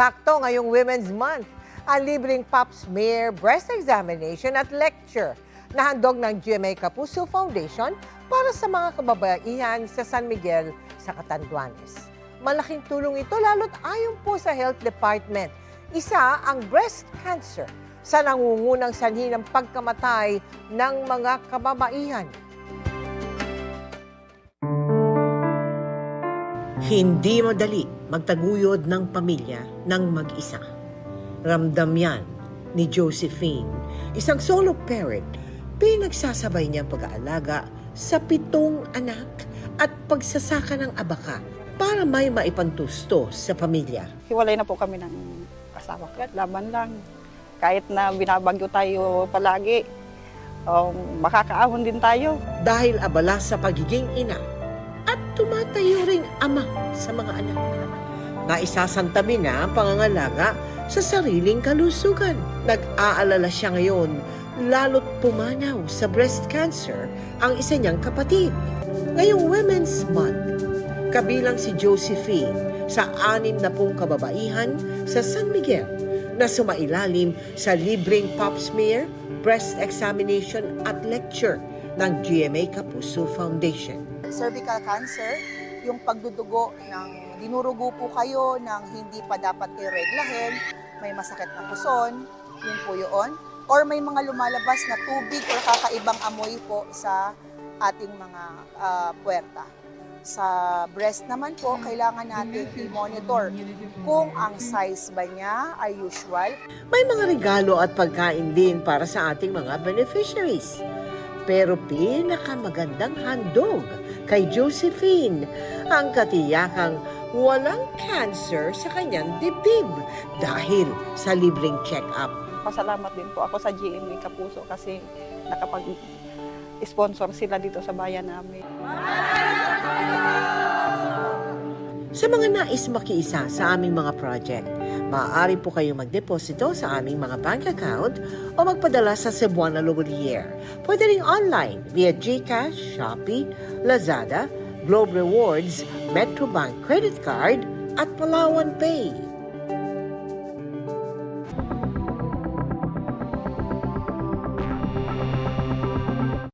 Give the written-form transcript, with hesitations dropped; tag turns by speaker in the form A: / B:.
A: Sakto ngayong Women's Month, ang libreng pap smear, breast examination at lecture na handog ng GMA Kapuso Foundation para sa mga kababaihan sa San Miguel sa Catanduanes. Malaking tulong ito lalo't ayon po sa Health Department. Isa ang breast cancer sa nangungunang sanhi ng pagkamatay ng mga kababaihan.
B: Hindi madali magtaguyod ng pamilya ng mag-isa. Ramdam yan ni Josephine, isang solo parent, pinagsasabay niyang pag-aalaga sa 7 anak at pagsasaka ng abaka para may maipantusto sa pamilya.
C: Hiwalay na po kami ng asawa ko. Laban lang. Kahit na binabagyo tayo palagi, makakaahon din tayo.
B: Dahil abala sa pagiging ina at tumatayo ring ama sa mga anak. Naisasantabi na ang pangangalaga sa sariling kalusugan. Nag-aalala siya ngayon, lalo't pumanaw sa breast cancer ang isa niyang kapatid. Ngayong Women's Month, kabilang si Josephine sa 60 kababaihan sa San Miguel na sumailalim sa libreng pap smear, breast examination at lecture ng GMA Kapuso Foundation.
D: Cervical cancer, yung pagdudugo ng dinurugo po kayo ng hindi pa dapat ireglahin, may masakit na puson, yun po yun. Or may mga lumalabas na tubig o kakaibang amoy po sa ating mga puwerta. Sa breast naman po, kailangan natin i-monitor kung ang size ba niya ay usual.
B: May mga regalo at pagkain din para sa ating mga beneficiaries. Pero pinakamagandang handog kay Josephine ang katiyakang walang cancer sa kanyang dibdib dahil sa libreng check-up.
C: Pasalamat din po ako sa GMA Kapuso kasi nakapag-sponsor sila dito sa bayan namin.
B: Sa mga nais makiisa sa aming mga project, maaari po kayong magdeposito sa aming mga bank account o magpadala sa Cebuana Logolier. Pwede rin online via GCash, Shopee, Lazada, Globe Rewards, Metrobank Credit Card at Palawan Pay.